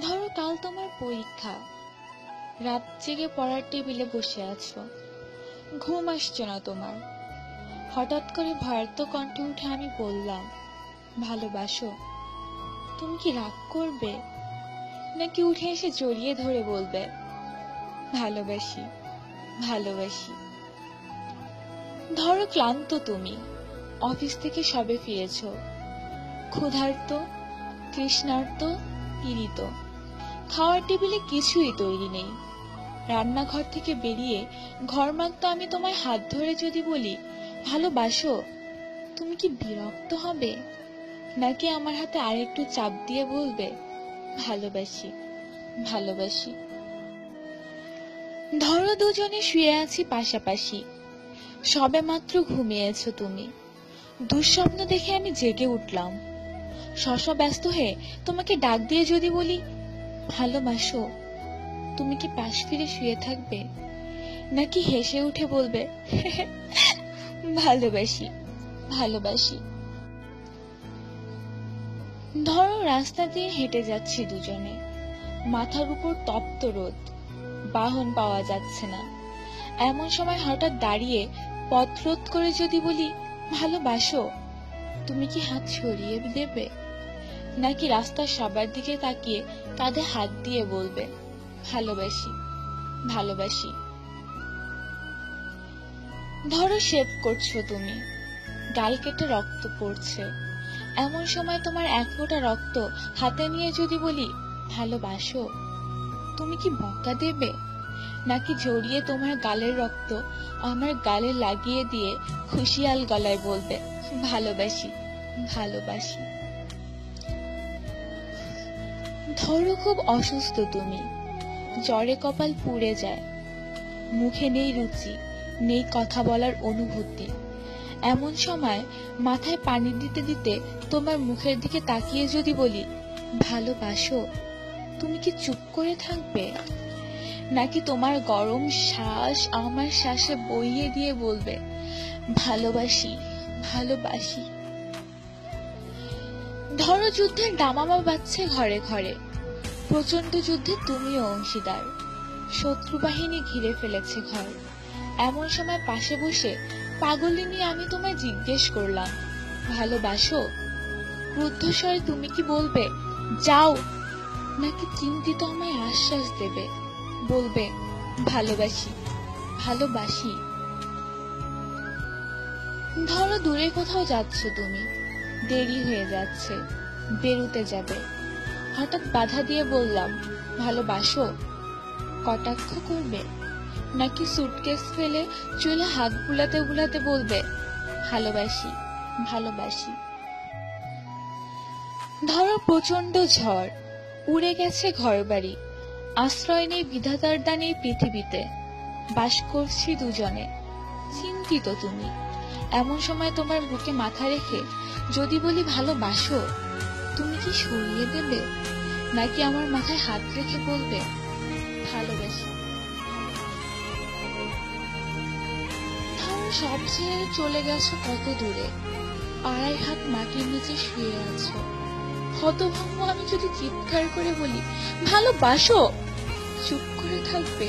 ধরো কাল তোমার পরীক্ষা, রাত জেগে পড়ার টেবিলে বসে আছো, ঘুম আসছে না তোমার। হঠাৎ করে ভয়ার্ত কণ্ঠে উঠে আমি বললাম, ভালোবাসো? তুমি কি রাগ করবে, নাকি উঠে এসে জড়িয়ে ধরে বলবে, ভালোবাসি ভালোবাসি? ধরো ক্লান্ত তুমি, অফিস থেকে সবে ফিরেছ, ক্ষুধার্ত, তৃষ্ণার্ত, পীড়িত। খাওয়ার টেবিলে কিছুই তৈরি নেই। রান্নাঘর থেকে বেরিয়ে ঘরমাক্ত আমি তোমার হাত ধরে যদি বলি, ভালোবাসো? তুমি কি বিরক্ত হবে, নাকি আমার হাতে আরেকটু চাপ দিয়ে বলবে, ভালোবাসি ভালোবাসি? ধরো দুজনে শুয়ে আছি পাশাপাশি, সবে মাত্র ঘুমিয়েছো তুমি। দুঃস্বপ্ন দেখে আমি জেগে উঠলাম। ব্যস্ত হয়ে তোমাকে ডাক দিয়ে যদি বলি, ভালোবাসো? তুমি কি পাশ ফিরে শুয়ে থাকবে, নাকি হেসে উঠে বলবে, ভালোবাসি ভালোবাসি? ধরো রাস্তা দিয়ে হেঁটে যাচ্ছি দুজনে, মাথার উপর তপ্ত রোদ, বাহন পাওয়া যাচ্ছে না। এমন সময় হঠাৎ দাঁড়িয়ে পথ রোধ করে যদি বলি, ভালোবাসো? তুমি কি হাত সরিয়ে দেবে, নাকি রাস্তার সবার দিকে তাকিয়ে কাঁধে হাত দিয়ে বলবে, ভালোবাসি ভালোবাসি? ধরো শেভ করছো তুমি, গাল কেটে রক্ত পড়ছে। এমন সময় তোমার এক ফোঁটা রক্ত হাতে নিয়ে যদি বলি, ভালোবাসো? তুমি কি বকা দেবে, নাকি জড়িয়ে তোমার গালের রক্ত আমার গালে লাগিয়ে দিয়ে খুশিয়াল গলায় বলবে, ভালোবাসি ভালোবাসি? ধরো খুব অসুস্থ তুমি, জ্বরে কপাল পুড়ে যায়, মুখে নেই রুচি, নেই কথা বলার অনুভূতি। এমন সময় মাথায় পানি দিতে দিতে তোমার মুখের দিকে তাকিয়ে যদি বলি, ভালোবাসো? তুমি কি চুপ করে থাকবে, নাকি তোমার গরম শ্বাস আমার শ্বাসে বইয়ে দিয়ে বলবে, ভালোবাসি ভালোবাসি? ধরো যুদ্ধের দামামা বাজছে ঘরে ঘরে, প্রচন্ড যুদ্ধে তুমিও অংশীদার, শত্রু বাহিনী ঘিরে ফেলেছে ঘর। এমন সময় পাশে বসে পাগলিনী আমি তোমায় জিজ্ঞেস করলাম, ভালোবাসো? রুদ্ধস্বরে তুমি কি বলবে, যাও, নাকি চিন্তিত আমায় আশ্বাস দেবে, বলবে, ভালোবাসি ভালোবাসি? ধরো দূরে কোথাও যাচ্ছ তুমি, দেরি হয়ে যাচ্ছে, বেরুতে যাবে। হঠাৎ বাধা দিয়ে বললাম, ভালোবাসো? কটাক্ষ করবে, নাকি সুটকেস ফেলে চুলে হাত বুলাতে বুলাতে বলবে, ভালোবাসি ভালোবাসি? ধরো প্রচন্ড ঝড়, উড়ে গেছে ঘরবাড়ি, আশ্রয় নেই বিধাতার দানে পৃথিবীতে, বাস করছি দুজনে, চিন্তিত তুমি। এমন সময় তোমার বুকে মাথা রেখে যদি বলি, ভালোবাসো? তুমি কি সরিয়ে দেবে, নাকি আমার মাথায় হাত রেখে বলবে, ভালোবাসি? ধরো সব ছেড়ে চলে গেছো কত দূরে, 2.5 হাত মাটির নিচে শুয়ে আছো। হতভম্ব আমি যদি চিৎকার করে বলি, ভালোবাসো? চুপ করে থাকবে,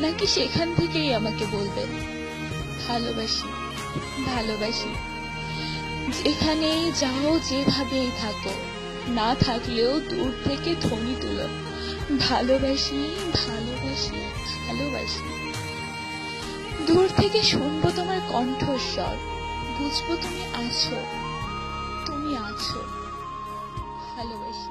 নাকি সেখান থেকেই আমাকে বলবে, ভালোবাসি ভালোবাসি? যেখানেই যাও যেভাবেই থাকো, না থাকলেও দূর থেকে ধ্বনি তুলো, ভালোবাসি ভালোবাসি ভালোবাসি? দূর থেকে শুনবো তোমার কণ্ঠস্বর, বুঝবো তুমি আছো, তুমি আছো, ভালোবাসি।